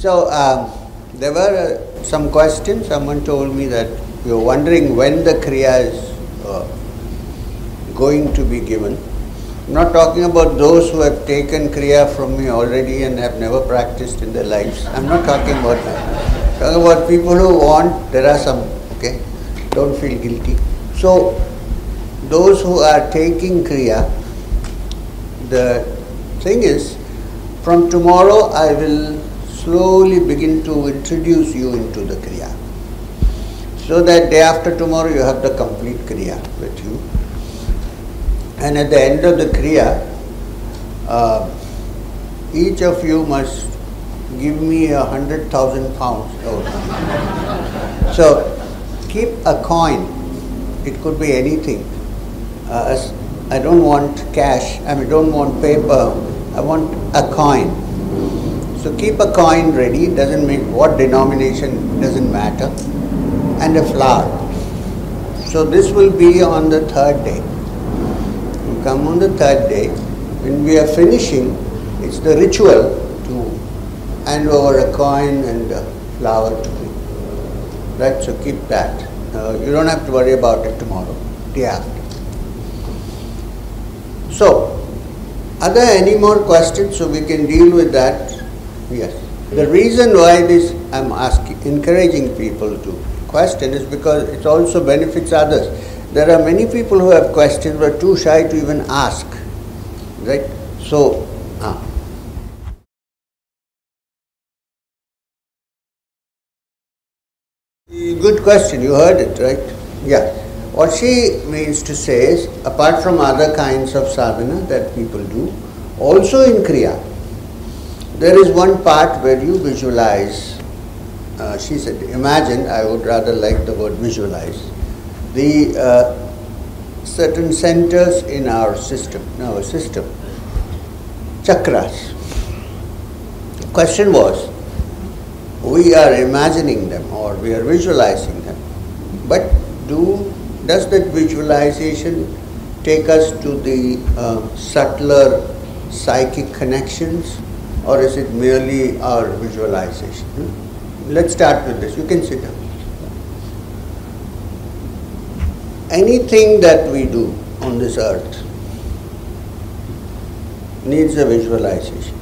So there were some questions. Someone told me that you're wondering when the Kriya is going to be given. I'm not talking about those who have taken Kriya from me already and have never practiced in their lives. I'm not talking about that. I'm talking about people who want, there are some, okay, don't feel guilty. So those who are taking Kriya, the thing is, from tomorrow I will slowly begin to introduce you into the Kriya. So that day after tomorrow you have the complete Kriya with you. And at the end of the Kriya, each of you must give me 100,000 pounds. So keep a coin. It could be anything. I don't want cash. I don't want paper. I want a coin. So keep a coin ready. Doesn't make what denomination, doesn't matter. And a flower. So this will be on the third day. You come on the third day. When we are finishing, it's the ritual to hand over a coin and a flower to me. Right? So keep that. You don't have to worry about it tomorrow, day after. So, are there any more questions so we can deal with that? Yes. The reason why this I'm asking, encouraging people to question is because it also benefits others. There are many people who have questions but too shy to even ask. Right? So, good question, you heard it, right? Yeah. What she means to say is, apart from other kinds of sadhana that people do, also in Kriya, there is one part where you visualize. She said, imagine, I would rather like the word visualize, the certain centers in our system, chakras. The question was, we are imagining them or we are visualizing them, but does that visualization take us to the subtler psychic connections, or is it merely our visualization? Let's start with this. You can sit down. Anything that we do on this earth needs a visualization.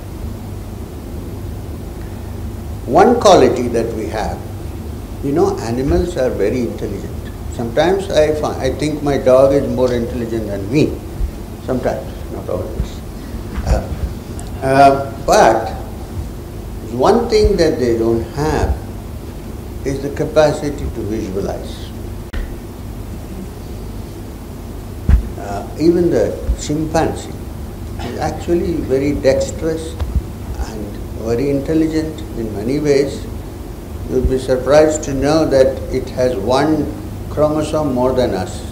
One quality that we have, animals are very intelligent. Sometimes I think my dog is more intelligent than me. Sometimes, not always. But one thing that they don't have is the capacity to visualize. Even the chimpanzee is actually very dexterous and very intelligent in many ways. You'll be surprised to know that it has one chromosome more than us.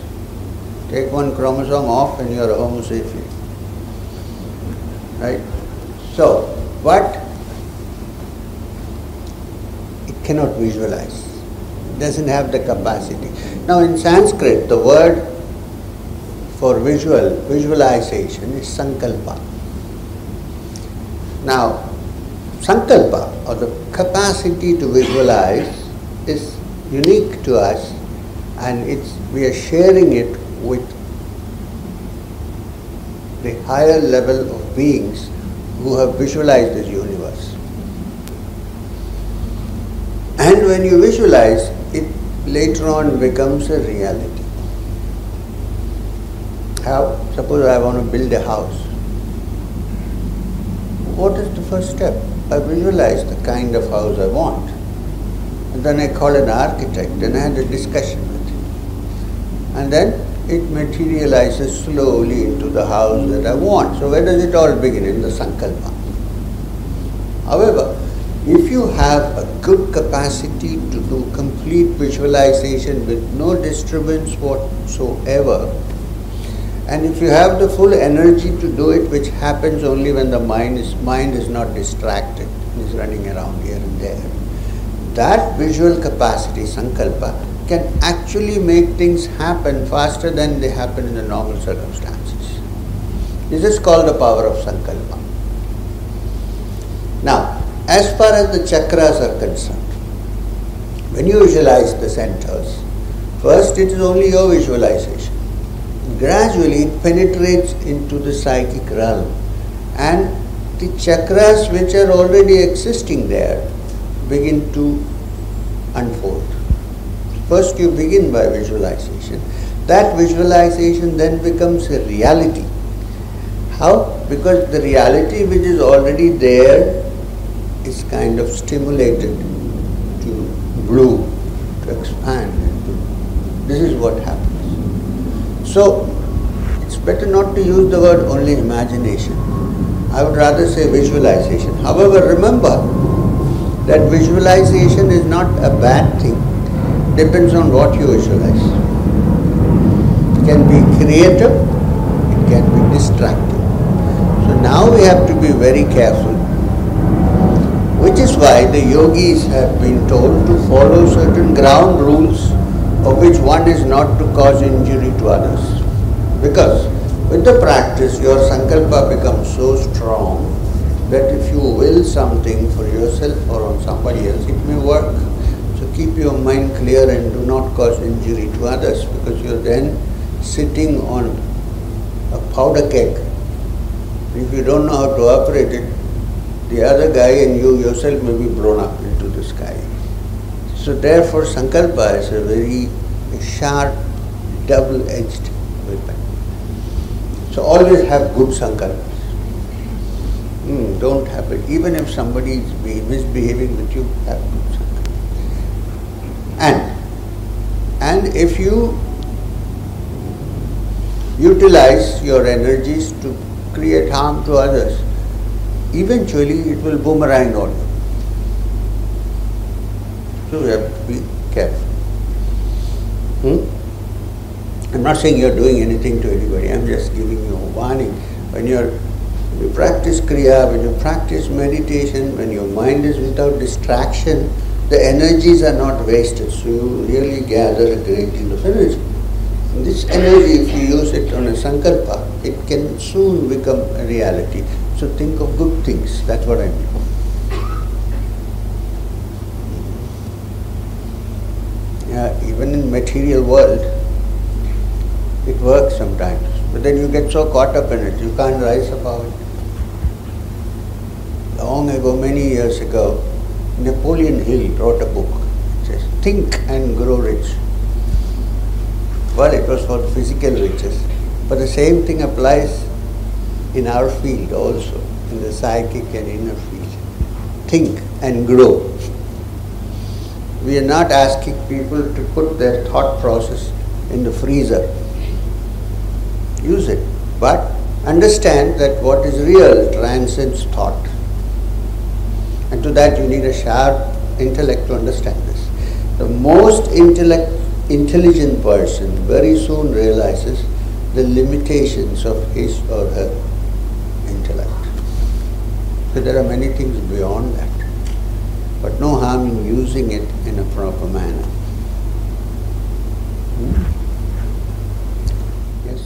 Take one chromosome off and you're a Homo sapien. Right? So, but it cannot visualize. It doesn't have the capacity. Now in Sanskrit, the word for visualization is sankalpa. Now, sankalpa, or the capacity to visualize, is unique to us, and we are sharing it with the higher level of beings who have visualized this universe. And when you visualize, it later on becomes a reality. How? Suppose I want to build a house. What is the first step? I visualize the kind of house I want. And then I call an architect and I had a discussion with him. And then it materializes slowly into the house that I want. So where does it all begin? In the sankalpa. However, if you have a good capacity to do complete visualization with no disturbance whatsoever, and if you have the full energy to do it, which happens only when the mind is not distracted, is running around here and there, that visual capacity, sankalpa, can actually make things happen faster than they happen in the normal circumstances. This is called the power of sankalpa. Now, as far as the chakras are concerned, when you visualize the centers, first it is only your visualization. Gradually it penetrates into the psychic realm, and the chakras which are already existing there begin to unfold. First you begin by visualization. That visualization then becomes a reality. How? Because the reality which is already there is kind of stimulated to bloom, to expand. This is what happens. So, it's better not to use the word only imagination. I would rather say visualization. However, remember that visualization is not a bad thing. Depends on what you visualize. It can be creative, it can be destructive. So now we have to be very careful, which is why the yogis have been told to follow certain ground rules, of which one is not to cause injury to others. Because with the practice, your sankalpa becomes so strong that if you will something for yourself or on somebody else, it may work. So keep your mind clear and do not cause injury to others, because you're then sitting on a powder keg. If you don't know how to operate it, the other guy and you yourself may be blown up into the sky. So therefore sankalpa is a very sharp, double-edged weapon. So always have good sankalpas. Don't have it. Even if somebody is misbehaving with you, have good sankalpas. And if you utilize your energies to create harm to others, eventually it will boomerang on you. So we have to be careful. I'm not saying you're doing anything to anybody, I'm just giving you a warning. When you practice Kriya, when you practice meditation, when your mind is without distraction, the energies are not wasted, so you really gather a great deal of energy. And this energy, if you use it on a sankalpa, it can soon become a reality. So think of good things, that's what I mean. Yeah, even in material world, it works sometimes, but then you get so caught up in it, you can't rise above it. Long ago, many years ago, Napoleon Hill wrote a book. It says, Think and Grow Rich. Well, it was for physical riches, but the same thing applies in our field also, in the psychic and inner field. Think and grow. We are not asking people to put their thought process in the freezer. Use it, but understand that what is real transcends thought. And to that you need a sharp intellect to understand this. The most intelligent person very soon realizes the limitations of his or her intellect. So there are many things beyond that, but no harm in using it in a proper manner. Yes?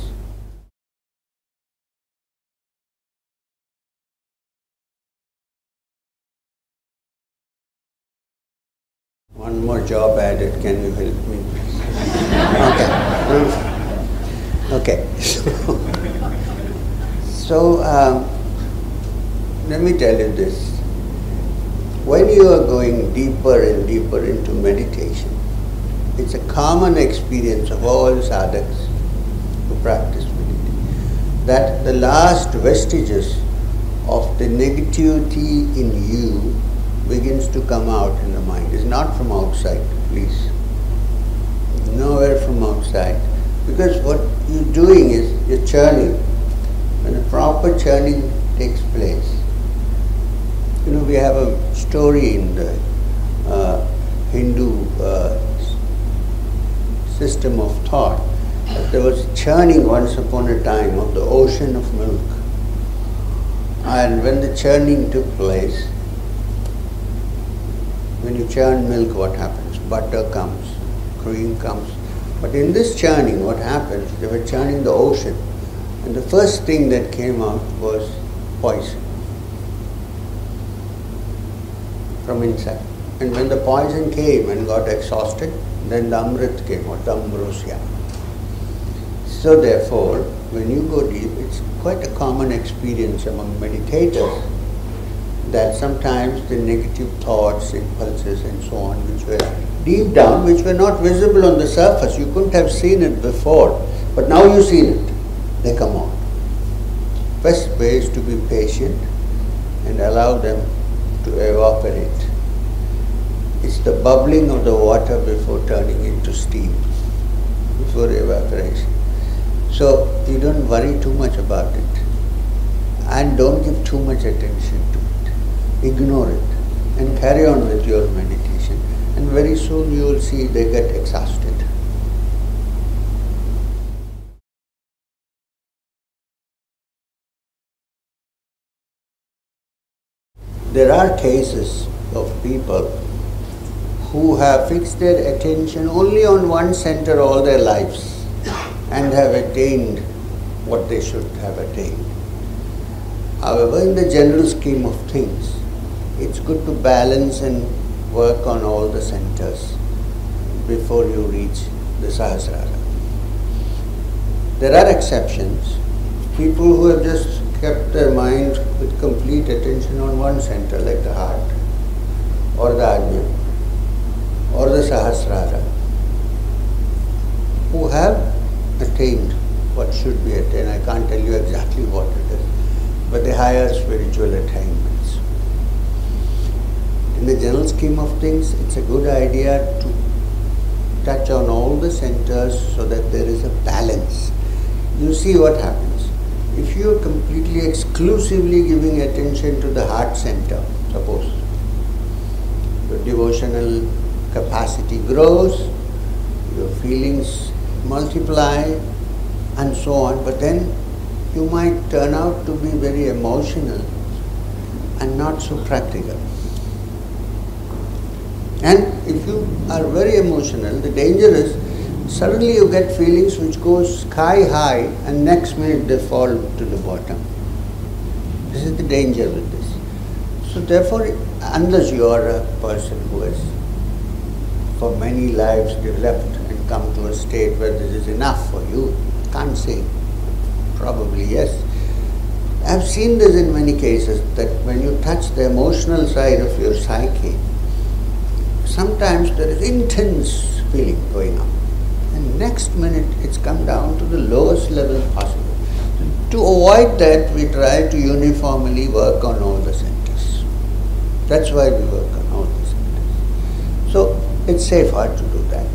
One more job added, can you help me? Okay. So let me tell you this. When you are going deeper and deeper into meditation, it's a common experience of all sadhaks who practice meditation, that the last vestiges of the negativity in you begins to come out in the mind. It's not from outside, please. Nowhere from outside. Because what you're doing is you're churning. When a proper churning takes place, we have a story in the Hindu system of thought that there was churning once upon a time of the ocean of milk. And when the churning took place, when you churn milk, what happens? Butter comes, cream comes. But in this churning, what happens? They were churning the ocean, and the first thing that came out was poison. from inside. And when the poison came and got exhausted, then the Amrit came out, the ambrosia. So therefore, when you go deep, it's quite a common experience among meditators that sometimes the negative thoughts, impulses and so on, which were deep down, which were not visible on the surface, you couldn't have seen it before, but now you've seen it, they come on. Best way is to be patient and allow them to evaporate. It's the bubbling of the water before turning into steam, before evaporation. So you don't worry too much about it and don't give too much attention to it. Ignore it and carry on with your meditation, and very soon you will see they get exhausted. There are cases of people who have fixed their attention only on one center all their lives and have attained what they should have attained. However, in the general scheme of things, it's good to balance and work on all the centers before you reach the Sahasrara. There are exceptions. People who have just kept their mind with complete attention on one center, like the heart, or the Ajna, or the Sahasrara, who have attained what should be attained. I can't tell you exactly what it is, but the higher spiritual attainments. In the general scheme of things, it's a good idea to touch on all the centers so that there is a balance. You see what happens. If you are completely exclusively giving attention to the heart center, suppose, your devotional capacity grows, your feelings multiply and so on, but then you might turn out to be very emotional and not so practical. And if you are very emotional, the danger is suddenly you get feelings which go sky high and next minute they fall to the bottom. This is the danger with this. So therefore, unless you are a person who has for many lives developed and come to a state where this is enough for you, can't say, probably yes. I've seen this in many cases, that when you touch the emotional side of your psyche, sometimes there is intense feeling going on. And next minute it's come down to the lowest level possible. To avoid that, we try to uniformly work on all the centers. That's why we work on all the centers. So it's safer to do that.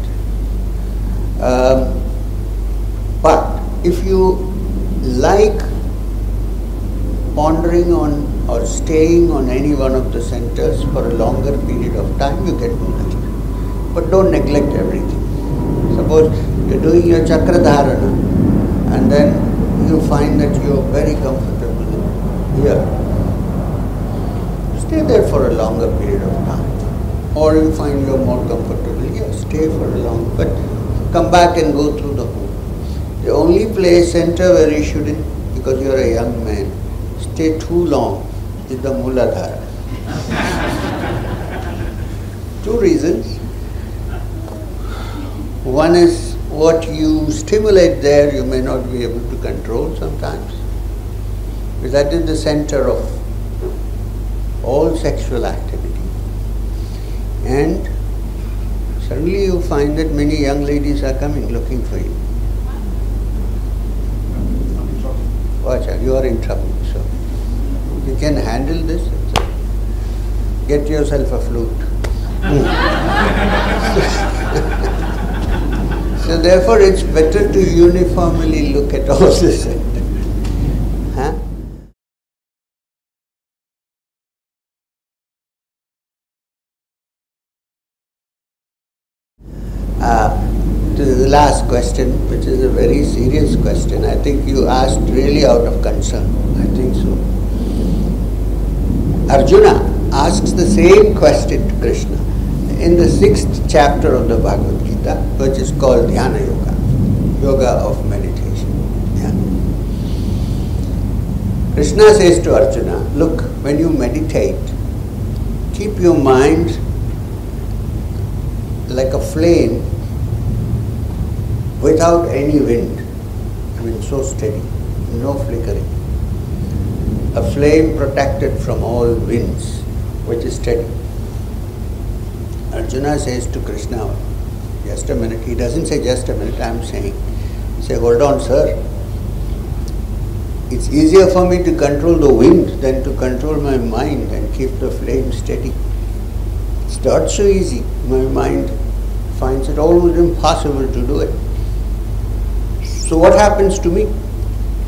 But if you like pondering on or staying on any one of the centers for a longer period of time, you can do that. But don't neglect everything. Suppose you're doing your Chakradharana and then you find that you're very comfortable here. Stay there for a longer period of time. Or you find you're more comfortable here, stay for a long, but come back and go through the whole. The only place, center where you shouldn't, because you're a young man, stay too long is the Muladhara. Two reasons. One is what you stimulate there you may not be able to control sometimes. Because that is the center of all sexual activity. And suddenly you find that many young ladies are coming looking for you. Watch out, you are in trouble. So you can handle this. Get yourself a flute. So therefore it's better to uniformly look at all this. Huh? To the last question, which is a very serious question. I think you asked really out of concern. I think so. Arjuna asks the same question to Krishna in the 6th chapter of the Bhagavad Gita, which is called Dhyana Yoga, Yoga of Meditation. Yeah. Krishna says to Arjuna, look, when you meditate, keep your mind like a flame without any wind. I mean, so steady, no flickering. A flame protected from all winds, which is steady. Arjuna says to Krishna, just a minute. He doesn't say just a minute, I am saying. He says, hold on, sir. It's easier for me to control the wind than to control my mind and keep the flame steady. It's not so easy. My mind finds it almost impossible to do it. So what happens to me?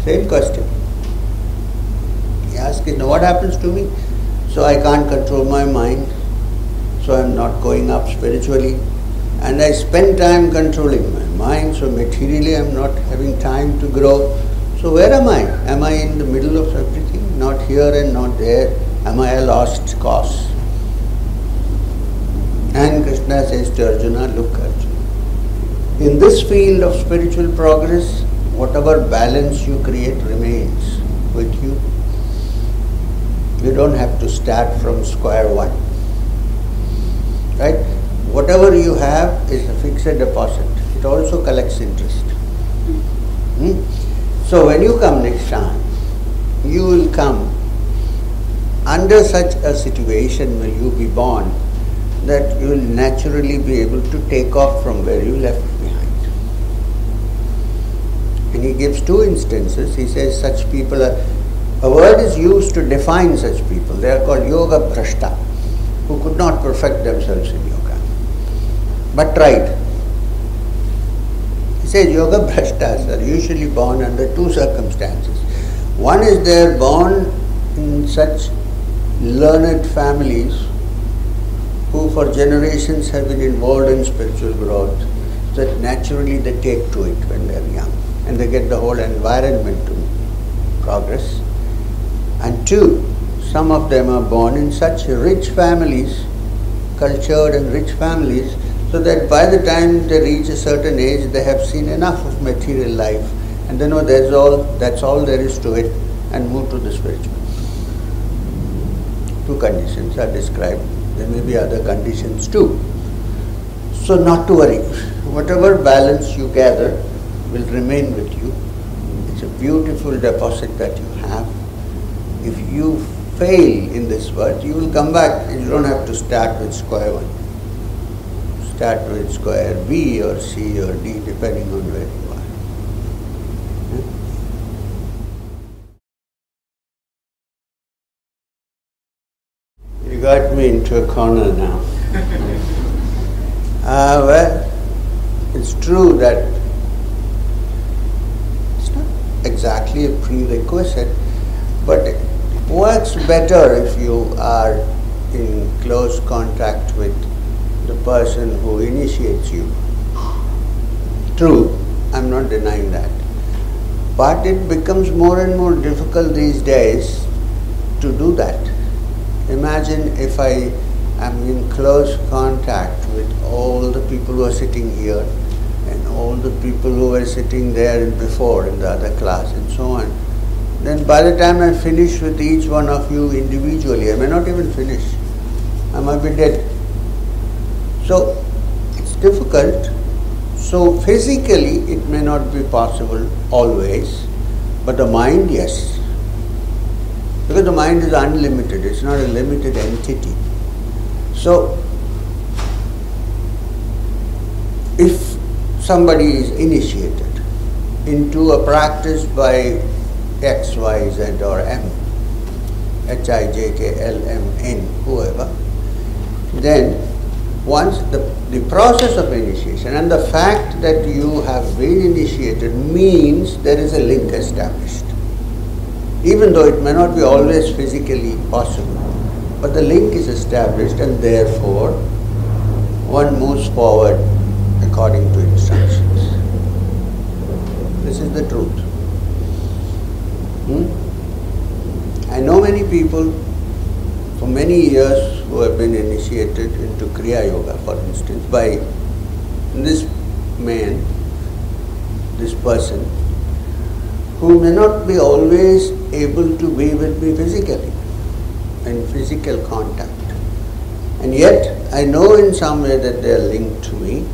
Same question. He asks, now what happens to me? So I can't control my mind, so I'm not going up spiritually. And I spend time controlling my mind, so materially I'm not having time to grow. So where am I? Am I in the middle of everything? Not here and not there? Am I a lost cause? And Krishna says to Arjuna, look Arjuna, in this field of spiritual progress, whatever balance you create remains with you. You don't have to start from square one. Right? Whatever you have is a fixed deposit. It also collects interest. So when you come next time, you will come under such a situation will you be born that you will naturally be able to take off from where you left behind. And he gives two instances. He says such people are, a word is used to define such people. They are called yoga bhrashta, who could not perfect themselves in yoga, but tried. He says yoga bhrashtas are usually born under two circumstances. One is they are born in such learned families who for generations have been involved in spiritual growth, so that naturally they take to it when they are young and they get the whole environment to progress. And two, some of them are born in such rich families, cultured and rich families, so that by the time they reach a certain age, they have seen enough of material life and they know that's all there is to it, and move to the spiritual. Two conditions are described. There may be other conditions too. So not to worry. Whatever balance you gather will remain with you. It's a beautiful deposit that you have. If you fail in this world, you will come back. You don't have to start with square one. Start with square B or C or D, depending on where you are. You got me into a corner now. Well, it's true that it's not exactly a prerequisite, but it works better if you are in close contact with the person who initiates you. True, I'm not denying that. But it becomes more and more difficult these days to do that. Imagine if I am in close contact with all the people who are sitting here and all the people who were sitting there before in the other class and so on. Then by the time I finish with each one of you individually, I may not even finish. I might be dead. So it's difficult. So physically it may not be possible always, but the mind, yes. Because the mind is unlimited, it's not a limited entity. So if somebody is initiated into a practice by X, Y, Z or M, H, I, J, K, L, M, N, whoever, then once the process of initiation and the fact that you have been initiated means there is a link established. Even though it may not be always physically possible, but the link is established and therefore one moves forward according to instructions. This is the truth. I know many people for many years who have been initiated into Kriya Yoga, for instance, by this man, this person, who may not be always able to be with me physically, in physical contact. And yet, I know in some way that they are linked to me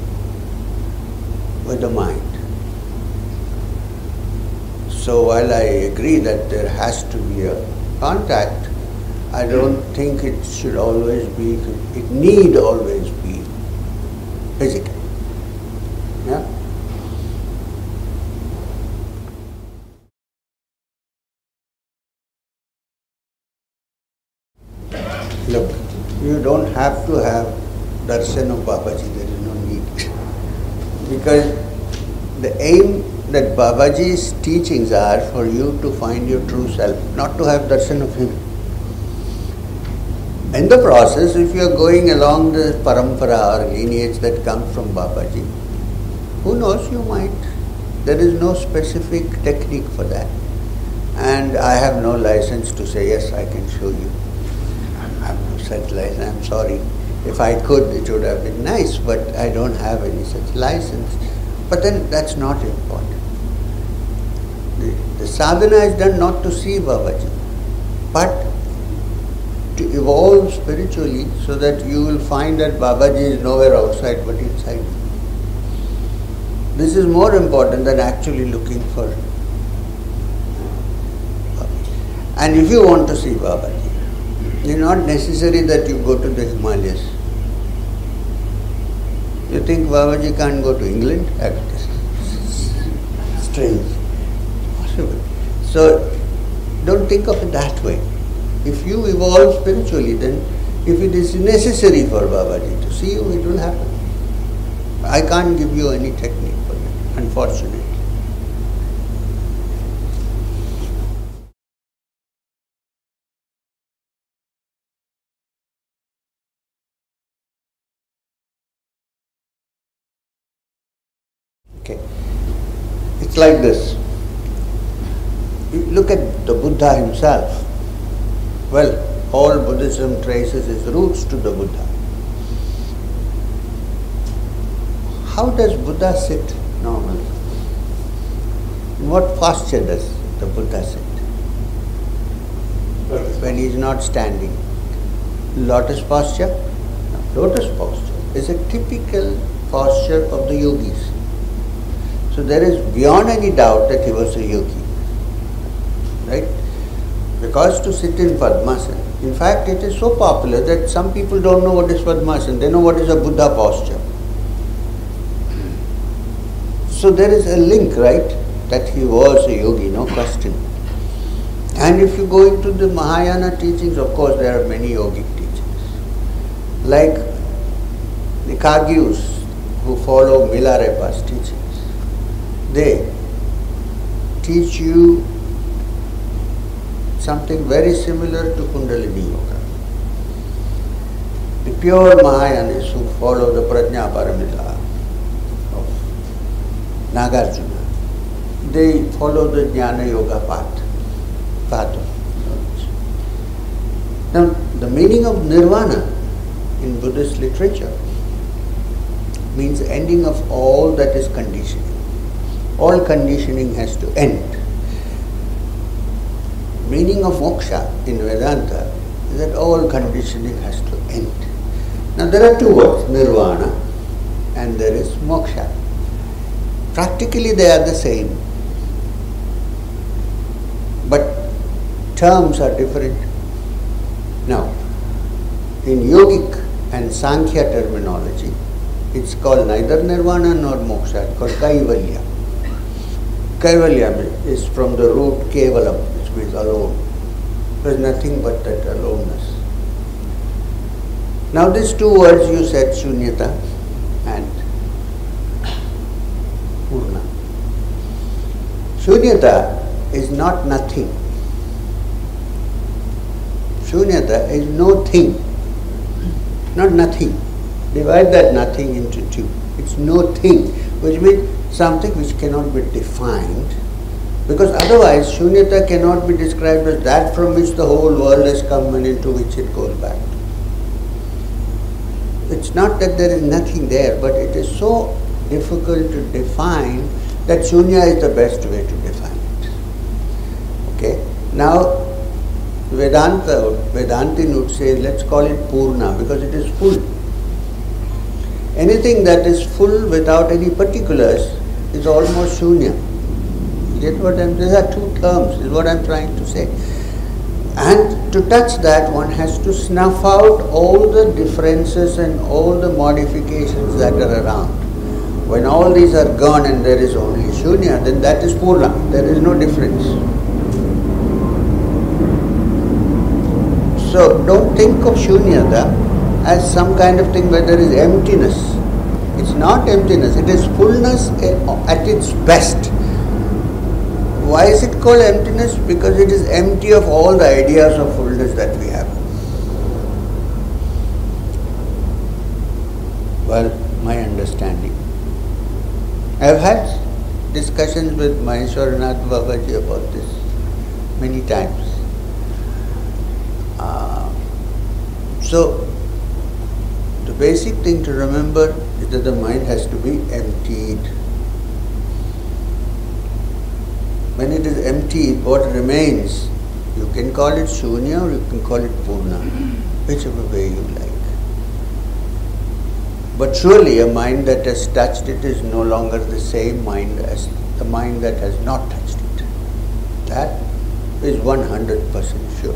with the mind. So while I agree that there has to be a contact, I don't think it should always be, it need always be physical. Yeah? Look, you don't have to have darshan of Babaji, there is no need. Because the aim that Babaji's teachings are for you to find your true self, not to have darshan of him. In the process, if you are going along the parampara or lineage that comes from Babaji, who knows, you might. There is no specific technique for that. And I have no license to say, yes, I can show you. I have no such license, I'm sorry. If I could, it would have been nice, but I don't have any such license. But then that's not important. The sadhana is done not to see Babaji, but to evolve spiritually so that you will find that Babaji is nowhere outside but inside. This is more important than actually looking for Babaji. And if you want to see Babaji, it's not necessary that you go to the Himalayas. You think Babaji can't go to England? Strange. Possible. So don't think of it that way. If you evolve spiritually, then if it is necessary for Babaji to see you, it will happen. I can't give you any technique for it, unfortunately. Okay. It's like this. You look at the Buddha himself. Well, all Buddhism traces its roots to the Buddha. How does Buddha sit normally? In what posture does the Buddha sit? When he is not standing. Lotus posture? No. Lotus posture is a typical posture of the yogis. So there is beyond any doubt that he was a yogi. Right? Because to sit in Padmasana, in fact it is so popular that some people don't know what is Padmasana, they know what is a Buddha posture. So there is a link, right, that he was a yogi, no question. And if you go into the Mahayana teachings, of course there are many yogic teachings. Like the Kagyus who follow Milarepa's teachings, they teach you something very similar to Kundalini Yoga. The pure Mahayanis who follow the Prajna Paramita of Nagarjuna, they follow the Jnana Yoga path of knowledge. Now, the meaning of nirvana in Buddhist literature means ending of all that is conditioning. All conditioning has to end. Meaning of moksha in Vedanta is that all conditioning has to end. Now there are two words, nirvana and there is moksha. Practically they are the same, but terms are different. Now, in yogic and Sankhya terminology, it's called neither nirvana nor moksha, it's called kaivalya. Kaivalya is from the root kevalam, which means alone. There's nothing but that aloneness. Now these two words you said, Shunyata and Poorna. Shunyata is not nothing. Shunyata is no thing, not nothing. Divide that nothing into two. It's no thing, which means something which cannot be defined, because otherwise Shunyata cannot be described as that from which the whole world has come and into which it goes back. It's not that there is nothing there, but it is so difficult to define that Shunya is the best way to define it. Okay? Now, Vedantin would say, let's call it Poorna because it is full. Anything that is full without any particulars is almost Shunya. These are two terms, is what I'm trying to say. And to touch that, one has to snuff out all the differences and all the modifications that are around. When all these are gone and there is only Shunya, then that is Poorna. There is no difference. So don't think of Shunyata as some kind of thing where there is emptiness. It's not emptiness, it is fullness at its best. Why is it called emptiness? Because it is empty of all the ideas of fullness that we have. Well, my understanding. I have had discussions with Maheshwaranath Babaji about this many times. So, the basic thing to remember is that the mind has to be emptied. When it is emptied, what remains, you can call it Shunya or you can call it Poorna, whichever way you like. But surely a mind that has touched it is no longer the same mind as the mind that has not touched it. That is 100% sure.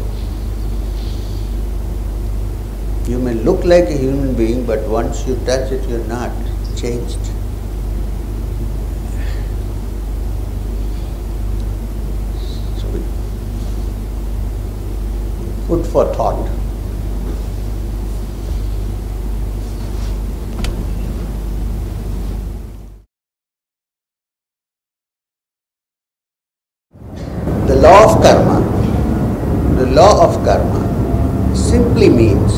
You may look like a human being, but once you touch it, you're not changed. So, food for thought. The law of karma simply means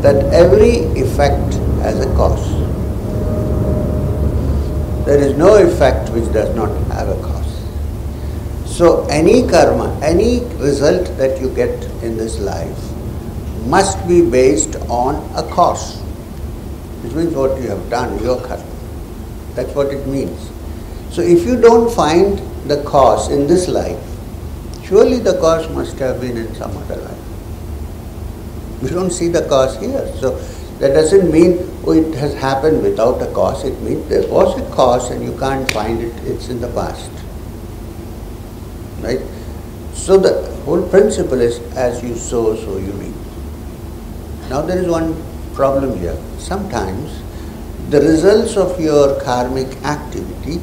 that every effect has a cause. There is no effect which does not have a cause. So any karma, any result that you get in this life must be based on a cause, which means what you have done, your karma. That's what it means. So if you don't find the cause in this life, surely the cause must have been in some other life. We don't see the cause here. So that doesn't mean, it has happened without a cause. It means there was a cause and you can't find it, it's in the past. Right? So the whole principle is, as you sow, so you reap. Now there is one problem here. Sometimes the results of your karmic activity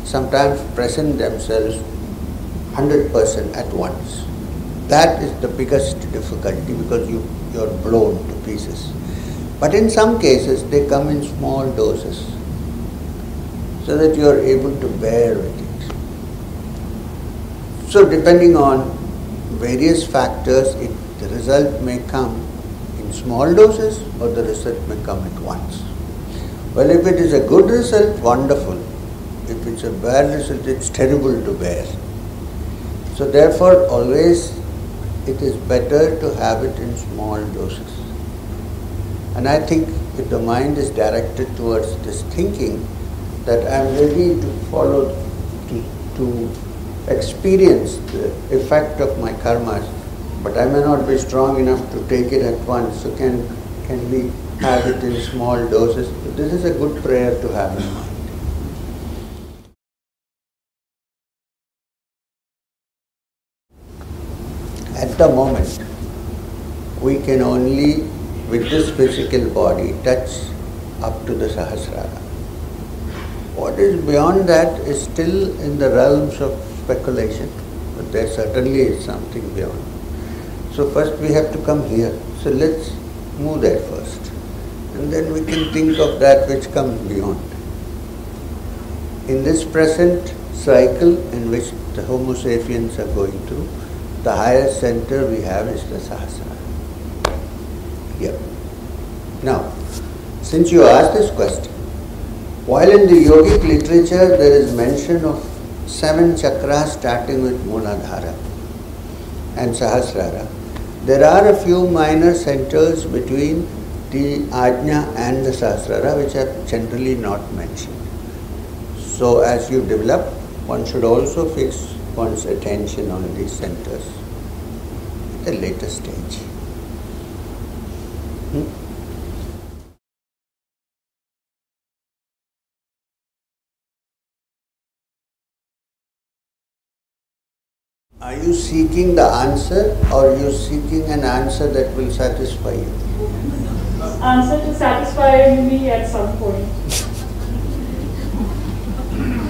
sometimes present themselves 100% at once. That is the biggest difficulty because you're blown to pieces. But in some cases they come in small doses so that you're able to bear with it. So depending on various factors, the result may come in small doses or the result may come at once. Well, if it is a good result, wonderful. If it's a bad result, it's terrible to bear. So therefore, always it is better to have it in small doses. And I think if the mind is directed towards this thinking that I am ready to follow, to experience the effect of my karmas, but I may not be strong enough to take it at once, so can we have it in small doses? This is a good prayer to have in mind. At the moment, we can only, with this physical body, touch up to the Sahasrara. What is beyond that is still in the realms of speculation, but there certainly is something beyond. So first we have to come here. So let's move there first. And then we can think of that which comes beyond. In this present cycle in which the Homo sapiens are going through, the highest center we have is the Sahasrara. Here. Now, since you asked this question, while in the yogic literature there is mention of 7 chakras starting with Mooladhara and Sahasrara, there are a few minor centers between the Ajna and the Sahasrara which are generally not mentioned. So as you develop, one should also fix one's attention on these centers. at a later stage. Are you seeking the answer, or are you seeking an answer that will satisfy you? Answer to satisfy me at some point.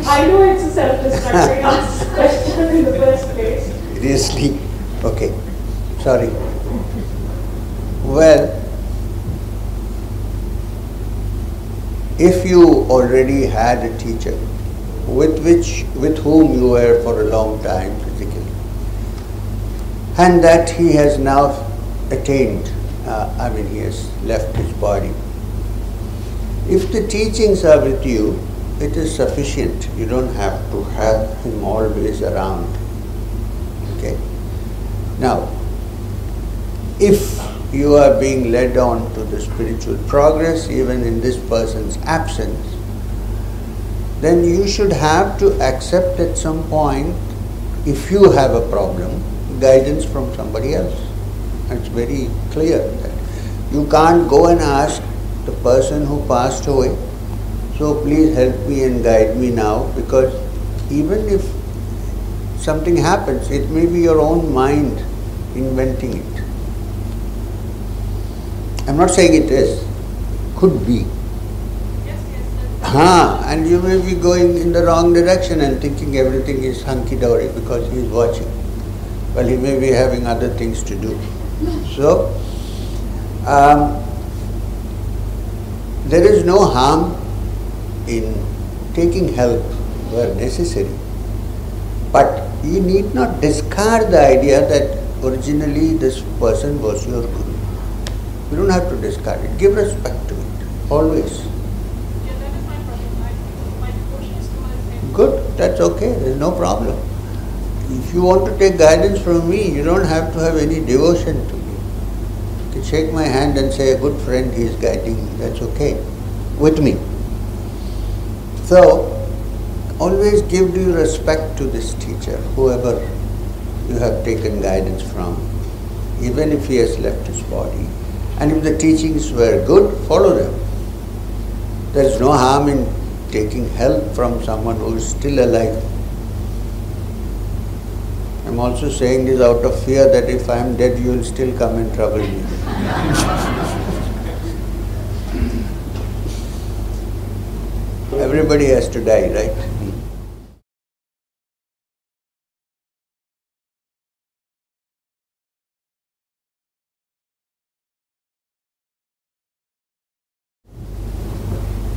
I know it's a self-destructing question in the first place. Seriously? Okay. Sorry. Well, if you already had a teacher with whom you were for a long time physically, and that he has now attained, he has left his body. If the teachings are with you, it is sufficient. You don't have to have him always around. Okay? Now, if you are being led on to the spiritual progress, even in this person's absence, then you should have to accept at some point, if you have a problem, guidance from somebody else. It's very clear that you can't go and ask the person who passed away, so please help me and guide me now, because even if something happens, it may be your own mind inventing it. I'm not saying it is, could be. And you may be going in the wrong direction and thinking everything is hunky-dory because he is watching. Well, he may be having other things to do. So, there is no harm in taking help where necessary. But you need not discard the idea that originally this person was your guru. You don't have to discard it. Give respect to it, always. Yeah, that is my problem. My devotion is towards him. Good, that's okay, there's no problem. If you want to take guidance from me, you don't have to have any devotion to me. You can shake my hand and say, a good friend, he is guiding me, that's okay, with me. So, always give due respect to this teacher, whoever you have taken guidance from, even if he has left his body. And if the teachings were good, follow them. There is no harm in taking help from someone who is still alive. I'm also saying this out of fear that if I am dead, you will still come and trouble me. Everybody has to die, right?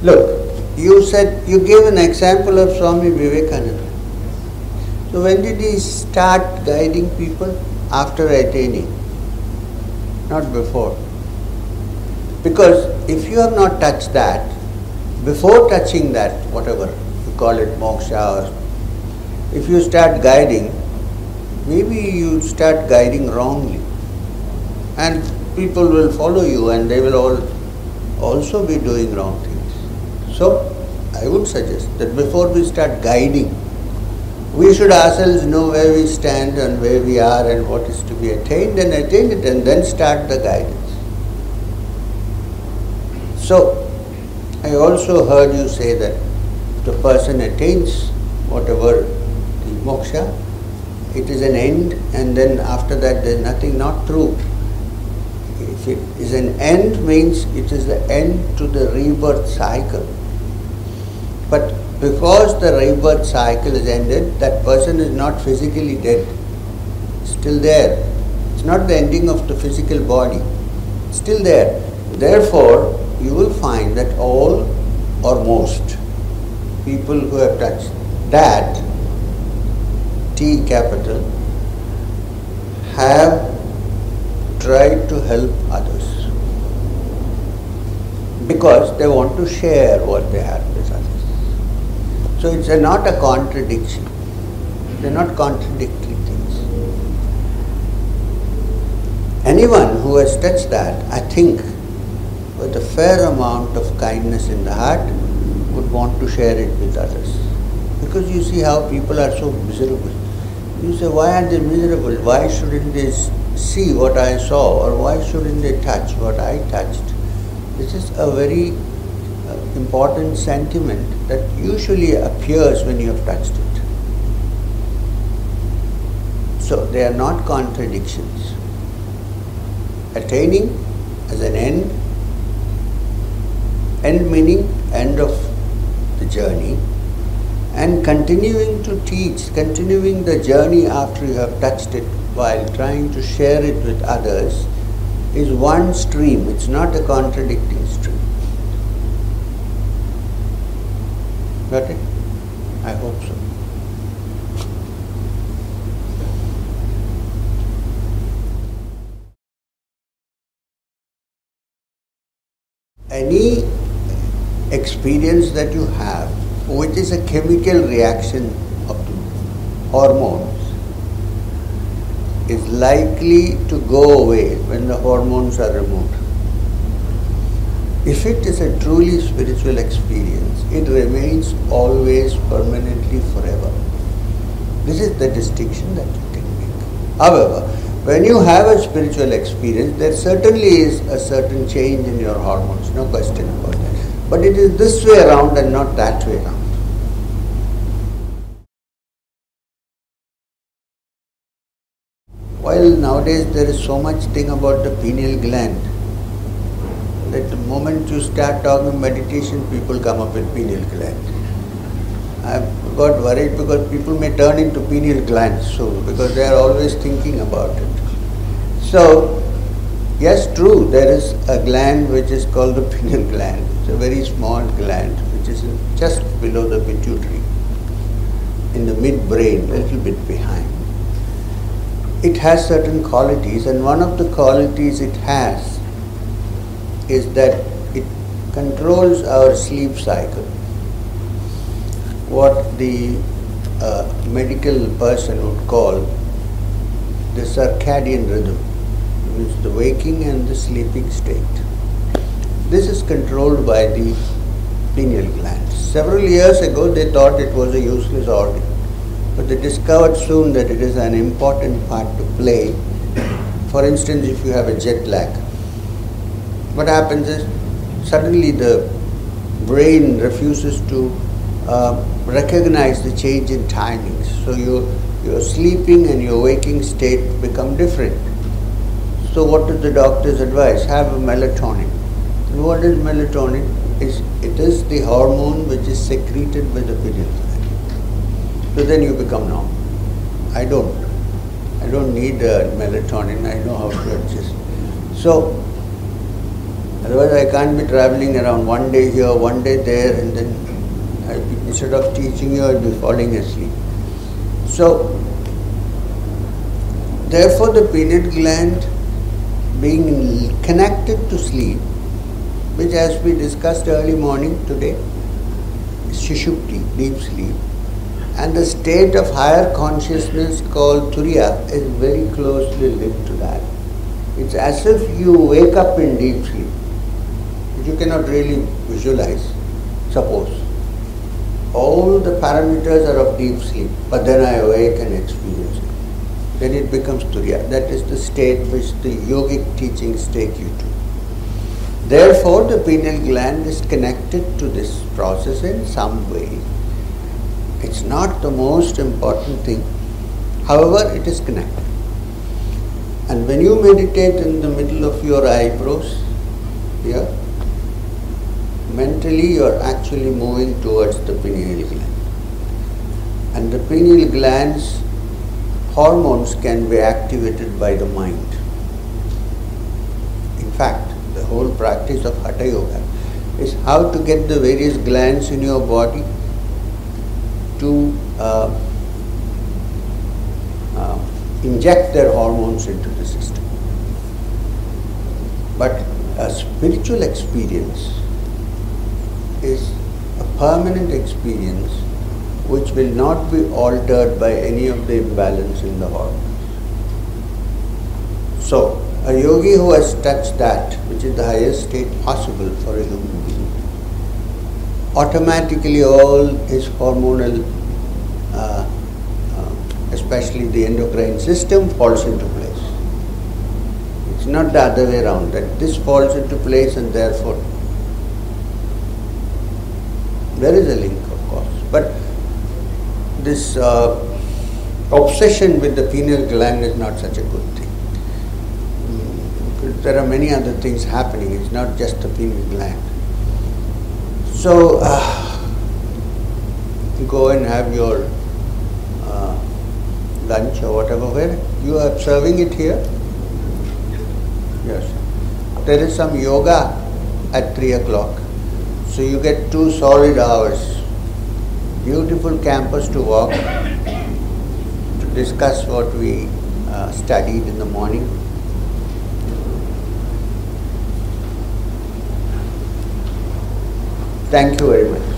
Look, you gave an example of Swami Vivekananda. So when did he start guiding people? After attaining, not before. Because if you have not touched that, before touching that, whatever you call it, moksha, or if you start guiding, maybe you start guiding wrongly. And people will follow you and they will all also be doing wrong things. So I would suggest that before we start guiding, we should ourselves know where we stand and where we are and what is to be attained, and attain it, and then start the guidance. So, I also heard you say that the person attains whatever the moksha, it is an end, and then after that there is nothing. Not true. If it is an end, means it is the end to the rebirth cycle. But because the rebirth cycle is ended, that person is not physically dead. It's still there. It's not the ending of the physical body. It's still there. Therefore, you will find that all or most people who have touched that, T capital, have tried to help others because they want to share what they have with others. So it's not a contradiction. They're not contradictory things. Anyone who has touched that, I think, with a fair amount of kindness in the heart, would want to share it with others. Because you see how people are so miserable. You say, why are they miserable? Why shouldn't they see what I saw, or why shouldn't they touch what I touched? This is a very important sentiment that usually appears when you have touched it. So they are not contradictions. Attaining as an end meaning end of the journey, and continuing to teach, continuing the journey after you have touched it while trying to share it with others is one stream. It's not a contradicting stream. Got it? I hope so. Any experience that you have, which is a chemical reaction of the hormones, is likely to go away when the hormones are removed. If it is a truly spiritual experience, it remains always, permanently, forever. This is the distinction that you can make. However, when you have a spiritual experience, there certainly is a certain change in your hormones, no question about that. But it is this way around and not that way around. While nowadays there is so much thing about the pineal gland, that the moment you start talking meditation, people come up with pineal gland. I got worried because people may turn into pineal glands soon, because they are always thinking about it. So, yes, true, there is a gland which is called the pineal gland. It's a very small gland which is just below the pituitary, in the midbrain, a little bit behind. It has certain qualities, and one of the qualities it has is that it controls our sleep cycle. What the medical person would call the circadian rhythm, which is the waking and the sleeping state. This is controlled by the pineal gland. Several years ago they thought it was a useless organ, but they discovered soon that it is an important part to play. For instance, if you have a jet lag, what happens is suddenly the brain refuses to recognize the change in timings. So your sleeping and your waking state become different. So what does the doctors advise? Have a melatonin. And what is melatonin? It is the hormone which is secreted by the pineal gland. So then you become normal. I don't need melatonin. I know how to adjust. So otherwise I can't be traveling around one day here, one day there, and then instead of teaching you, I'll be falling asleep. So therefore the pineal gland being connected to sleep, which as we discussed early morning today, is Sushupti, deep sleep, and the state of higher consciousness called Turiya is very closely linked to that. It's as if you wake up in deep sleep, which you cannot really visualize, suppose. All the parameters are of deep sleep, but then I awake and experience it. Then it becomes Turiya. That is the state which the yogic teachings take you to. Therefore, the pineal gland is connected to this process in some way. It's not the most important thing. However, it is connected. And when you meditate in the middle of your eyebrows, here, mentally you are actually moving towards the pineal gland. And the pineal gland's hormones can be activated by the mind. In fact, the whole practice of Hatha Yoga is how to get the various glands in your body to inject their hormones into the system. But a spiritual experience is a permanent experience which will not be altered by any of the imbalance in the hormones. So, a yogi who has touched that, which is the highest state possible for a human being, automatically all his hormonal, especially the endocrine system, falls into place. It's not the other way around, that this falls into place and therefore. There is a link, of course. But this obsession with the pineal gland is not such a good thing. There are many other things happening, it's not just the pineal gland. So, go and have your lunch or whatever. Where you are serving it here? Yes. There is some yoga at 3 o'clock. So you get 2 solid hours. Beautiful campus to walk, to discuss what we studied in the morning. Thank you very much.